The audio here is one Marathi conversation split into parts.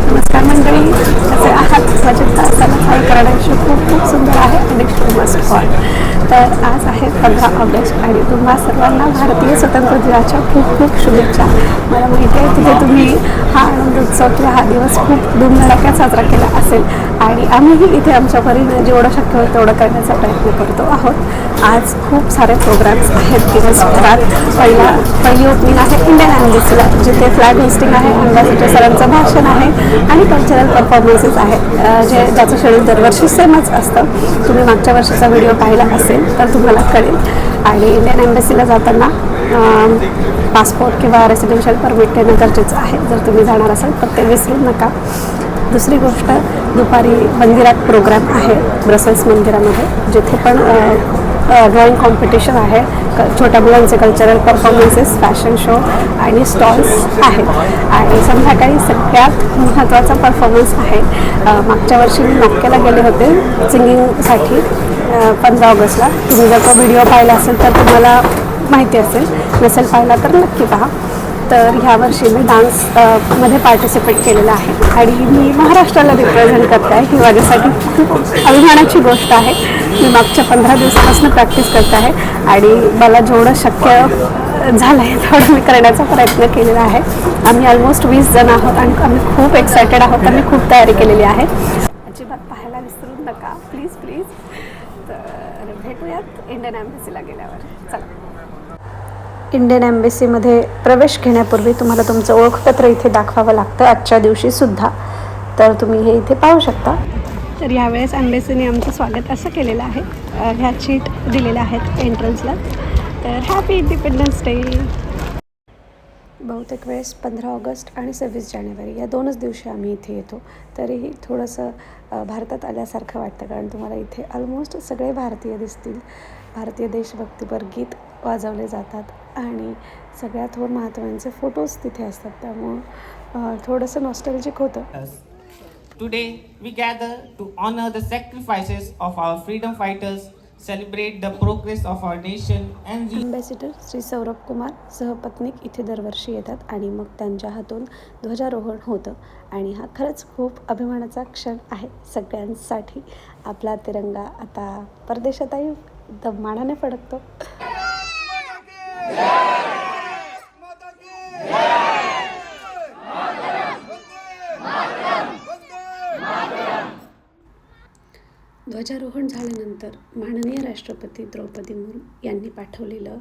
नमस्कार मंडळी, कसे आहात? मजेत असायला काय करण्याची खूप खूप सुंदर आहे आणि मस्ट फॉल. तर आज आहे 15 ऑगस्ट आणि तुम्हा सर्वांना भारतीय स्वातंत्र्य दिनाच्या खूप खूप शुभेच्छा. मला माहिती आहे तिथे तुम्ही हा आनंद उत्सव किंवा हा दिवस खूप धूमधडाक्यात साजरा केला असेल आणि आम्हीही इथे आमच्या परीने जेवढं शक्य होतं तेवढं करण्याचा प्रयत्न करतो आहोत. आज खूप सारे प्रोग्राम्स आहेत दिवसभरात. पहिली ओपनिंग आहे इंडियन एम्बसीला, जिथे फ्लॅग होस्टिंग आहे, अंबासिडर सरांचं भाषण आहे आणि कल्चरल परफॉर्मन्सेस आहेत, ज्याचं शेड्यूल दरवर्षी सेमच असतं. तुम्ही मागच्या वर्षीचा व्हिडिओ पाहिला असेल तर तुम्हाला कळेल. आणि इंडियन एम्बसीला जाताना पासपोर्ट किंवा रेसिडेन्शियल परमिट घेणं गरजेचं आहे जर तुम्ही जाणार असाल तर ते विसरू नका. दुसरी गोष्ट, दुपारी मंदिरात प्रोग्राम आहे ब्रसेल्स मंदिरामध्ये, जिथे पण ड्रॉइंग कॉम्पिटिशन आहे, छोट्या मुलांचे कल्चरल परफॉर्मन्सेस, फॅशन शो आणि स्टॉल्स आहेत. आणि संध्याकाळी सगळ्यात महत्त्वाचा परफॉर्मन्स आहे. मागच्या वर्षी मी मक्केला गेले होते सिंगिंगसाठी 15 ऑगस्टला. तुम्ही जर तो व्हिडिओ पाहिला असेल तर तुम्हाला माहिती असेल, नसेल पाहिला तर नक्की पहा. तर ह्या वर्षी मी डान्स मध्ये पार्टिसिपेट केलेलं आहे आणि मी महाराष्ट्राला रिप्रेझेंट करते आहे. ही माझ्यासाठी खूप अभिमानाची गोष्ट आहे. मी मागच्या 15 दिवसापासून प्रॅक्टिस करते आहे आणि मला जेवढं शक्य झालं आहे तेवढं मी करण्याचा प्रयत्न केलेला आहे. आम्ही ऑलमोस्ट 20 जण आहोत आणि आम्ही खूप एक्सायटेड आहोत. आम्ही खूप तयारी केलेली आहे. अजिबात पाहायला विसरू नका प्लीज प्लीज. तर भेटूयात इंडियन एम्बसीला गेल्यावर. चला. इंडियन एम्बसीमध्ये प्रवेश घेण्यापूर्वी तुम्हाला तुमचं ओळखपत्र इथे दाखवावं लागतं आजच्या दिवशीसुद्धा. तर तुम्ही हे इथे पाहू शकता. तर यावेळेस एम्बसीने आमचं स्वागत असं केलेलं आहे. ह्या चीट दिलेल्या आहेत एंट्रन्सला. तर हॅपी इंडिपेंडन्स डे. बहुतेक वेळेस 15 ऑगस्ट आणि 26 जानेवारी या 2च दिवशी आम्ही इथे येतो. तरीही थोडंसं भारतात आल्यासारखं वाटतं, कारण तुम्हाला इथे ऑलमोस्ट सगळे भारतीय दिसतील. भारतीय देशभक्तीपर गीत वाजवले जातात आणि सगळ्यात महात्त्वाचे फोटोज तिथे असतात, त्यामुळं थोडंसं नॉस्टॅल्जिक होतं. Today we gather to honor the sacrifices of our freedom fighters, celebrate the progress of our nation and ambassador Shri Saurabh Kumar सहपत्नीक इथे दरवर्षी येतात आणि मग त्यांच्या हातून ध्वजारोहण होतं आणि हा खरंच खूप अभिमानाचा क्षण आहे सगळ्यांसाठी. आपला तिरंगा आता परदेशातही एकदम मानाने फडकतो. 'ध्वजारोहण झाल्यानंतर माननीय राष्ट्रपती द्रौपदी मुर्मू यांनी पाठवलेलं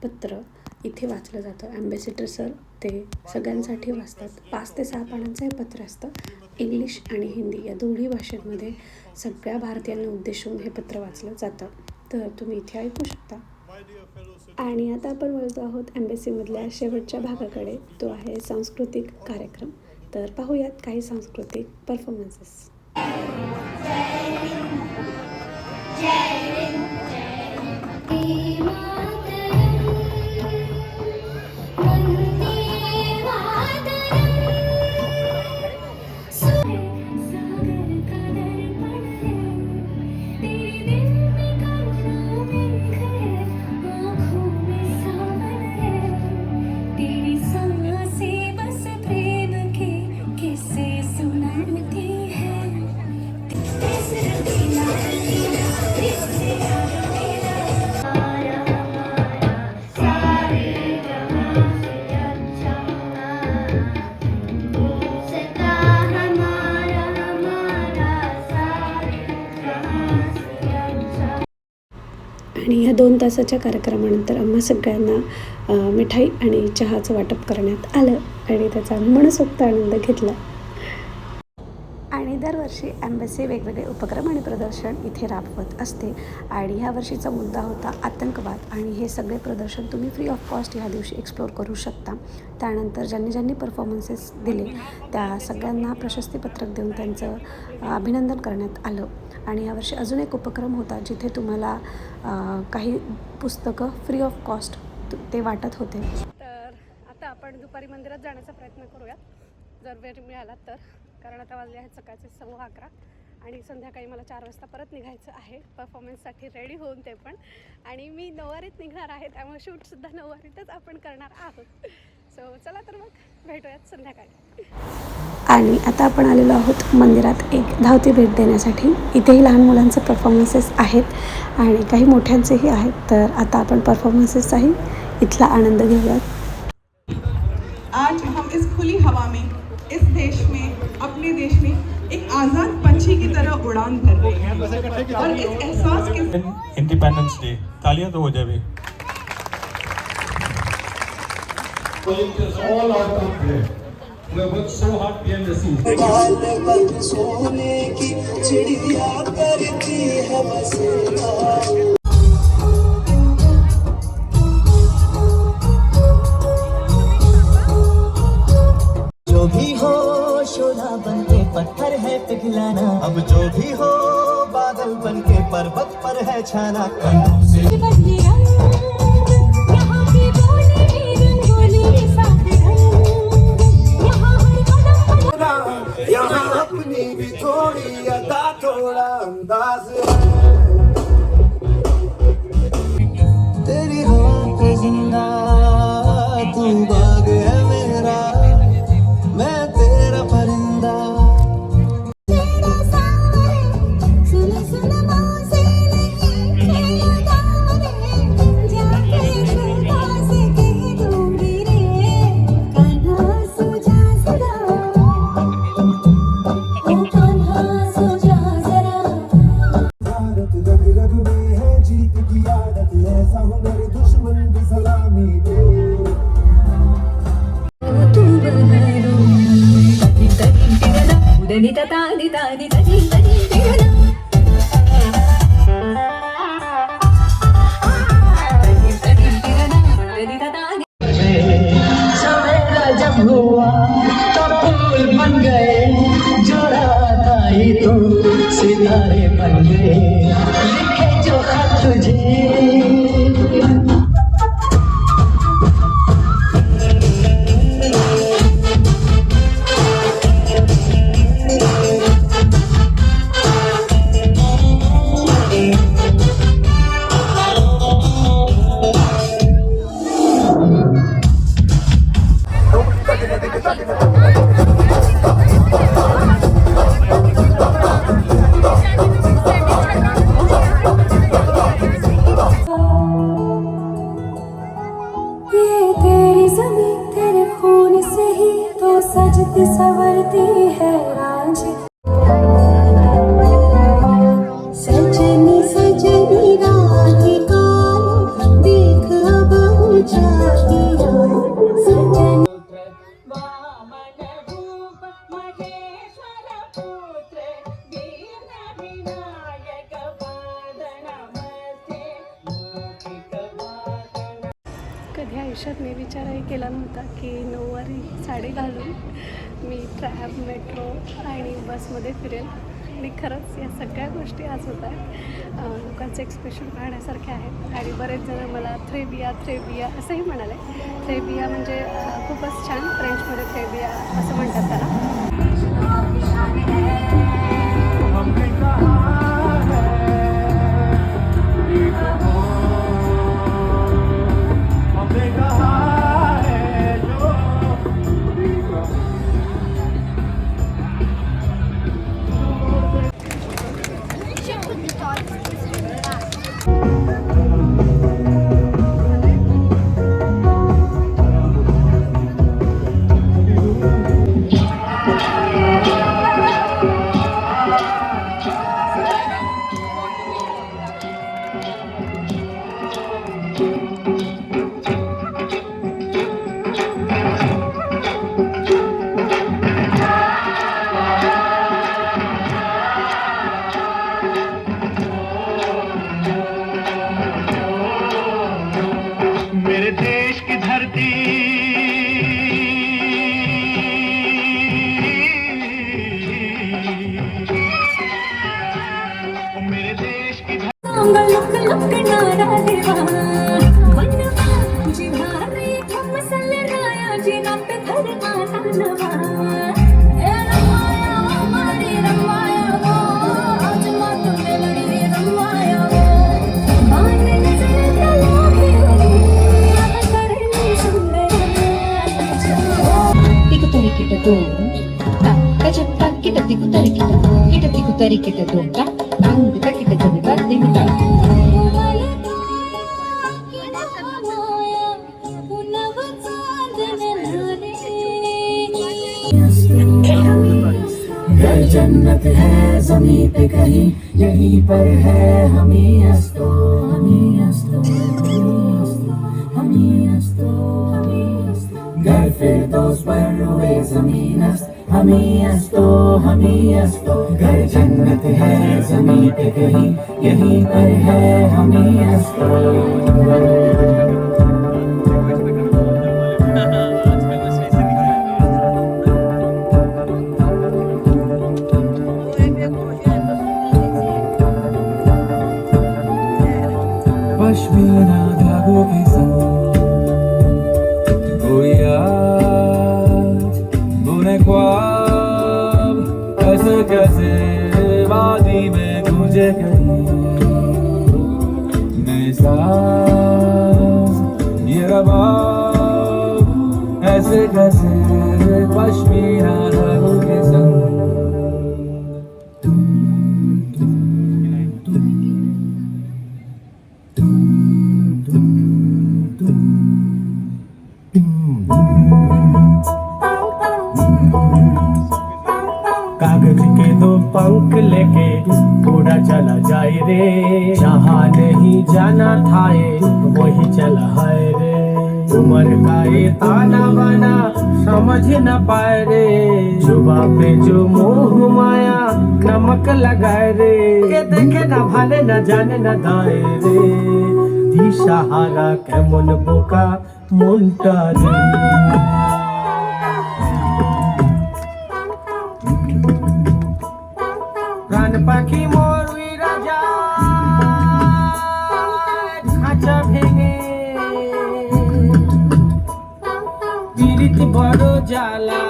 पत्र इथे वाचलं जातं. ॲम्बॅसिडर सर ते सगळ्यांसाठी वाचतात. 5 ते 6 पानांचं हे पत्र असतं. इंग्लिश आणि हिंदी या दोन्ही भाषेमध्ये सगळ्या भारतीयांना उद्देशून हे पत्र वाचलं जातं. तर तुम्ही इथे ऐकू शकता. आणि आता आपण वळतो आहोत एम्बॅसीमधल्या शेवटच्या भागाकडे, तो आहे सांस्कृतिक कार्यक्रम. तर पाहूयात काही सांस्कृतिक परफॉर्मन्सेस. आणि ह्या 2 तासाच्या कार्यक्रमानंतर आम्हा सगळ्यांना मिठाई आणि चहाचं वाटप करण्यात आलं आणि त्याचा आम्ही मनसोक्त आनंद घेतला. आणि दरवर्षी एम्बसी वेगवेगळे उपक्रम आणि प्रदर्शन इथे राबवत असते आणि ह्या वर्षीचा मुद्दा होता आतंकवाद. आणि हे सगळे प्रदर्शन तुम्ही फ्री ऑफ कॉस्ट ह्या दिवशी एक्सप्लोअर करू शकता. त्यानंतर ज्यांनी परफॉर्मन्सेस दिले त्या सगळ्यांना प्रशस्तीपत्रक देऊन त्यांचं अभिनंदन करण्यात आलं. आणि यावर्षी अजून एक उपक्रम होता जिथे तुम्हाला काही पुस्तकं फ्री ऑफ कॉस्ट ते वाटत होते. तर आता आपण दुपारी मंदिरात जाण्याचा प्रयत्न करूयात जर वेळ मिळाला तर, कारण आता वाजले आहेत सकाळचे 11:15 आणि संध्याकाळी मला 4 वाजता परत निघायचं आहे परफॉर्मन्ससाठी रेडी होऊन. ते पण आणि मी नऊवारीत निघणार आहे, त्यामुळे शूटसुद्धा नऊवारीतच आपण करणार आहोत. सो चला तर मग भेटूयात संध्याकाळी. आणि आता आपण आलेलो आहोत मंदिरात एक धावती भेट देण्यासाठी. इथेही लहान मुलांचे परफॉर्मन्सेस आहेत आणि काही मोठ्यांचेही आहेत. तर आता आपण परफॉर्मन्सेसचाही इथला आनंद घेऊयात. आज हम इस खुली हवा में, इस देश में, अपने देश में एक आज़ाद पंछी की तरह उड़ान भर रहे हैं और इस एहसास के इंडिपेंडेंस डे तालियां तो हो जाए. It is all out of there. We have worked so hard behind the scenes. सोने की चिड़िया करती है बसेरा. जो भी हो शोला बन के पत्थर है पिघलाना, अब जो भी हो बादल बन के पर्वत पर है छाना. कंधों से यहाँ अपनी भी थोड़ी अदा थोड़ा अंदाज है. तेरी हवा पे जिंदा तू बाग है मेरा, मैं तेरा परिंदा. जब हुआ तो फूल बन गए, जोड़ा था ही तो सितारे बन गए, लिखे जो खत तुझे. सजती सवरती है राज, सजनी सजनी राधिका देख अब जातिया. सजनी कधी आयुष्यात मी विचारही केला नव्हता की नऊवारी साडी घालून मी ट्रॅब, मेट्रो आणि बसमध्ये फिरेल. आणि खरंच या सगळ्या गोष्टी आज होत आहेत. लोकांचे एक्सप्रेशन पाहण्यासारखे आहेत आणि बरेच जण मला थ्रेबिया थ्रेबिया असंही म्हणाले. थ्रेबिया म्हणजे खूपच छान, फ्रेंचमध्ये थ्रेबिया असं म्हणतात त्याला. घर जन्नत है ज़मीं पे कहीं यहीं पर है हमी अस्तो हमी अस्तो हमी अस्तो घर फिरदौस पर रोए ज़मीन अस्त हमी अस्तो घर जन्नत है ज़मीं पे कहीं यहीं पर है हमी अस्तो पश्मीना धागों के संग कोई आज बुने ख्वाब कैसे कैसे वादी में गूंजे कहीं नए साज ये रबाब ऐसे कैसे पश्मीना धागों के संग कागज के दो पंख लेके उड़ा चला जाए रे जहाँ नहीं जाना था ये वही चला है रे उम्र का ये ताना बाना समझ न पाए रे जुबा पे जो मोह माया नमक लगाए रे के देखे न भाले न जाने न दाए रे दिशाहारा केमन बोका मुंटा रे প্রাণ পাখি মরুই রাজা খাঁচা ভেঙে পীড়িত বড় জ্বালা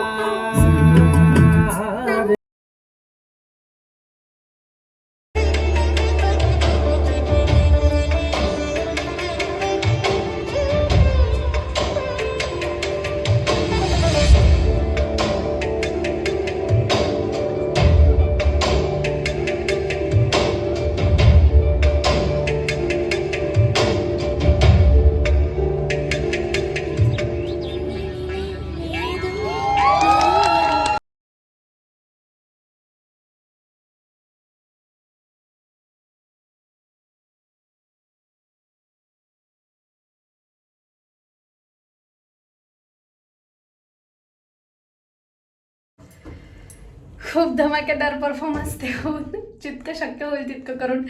खूप धमाकेदार परफॉर्मन्स देऊन जितकं शक्य होईल तितकं करून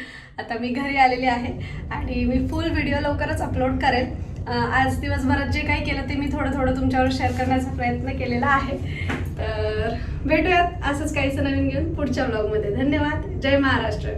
आता मी घरी आलेली आहे आणि मी फुल व्हिडिओ लवकरच अपलोड करेल. आज दिवसभरात जे काही केलं ते मी थोडं थोडं तुमच्यावर शेअर करण्याचा प्रयत्न केलेला आहे. तर भेटूयात असंच काहीच नवीन घेऊन पुढच्या व्लॉगमध्ये. धन्यवाद. जय महाराष्ट्र.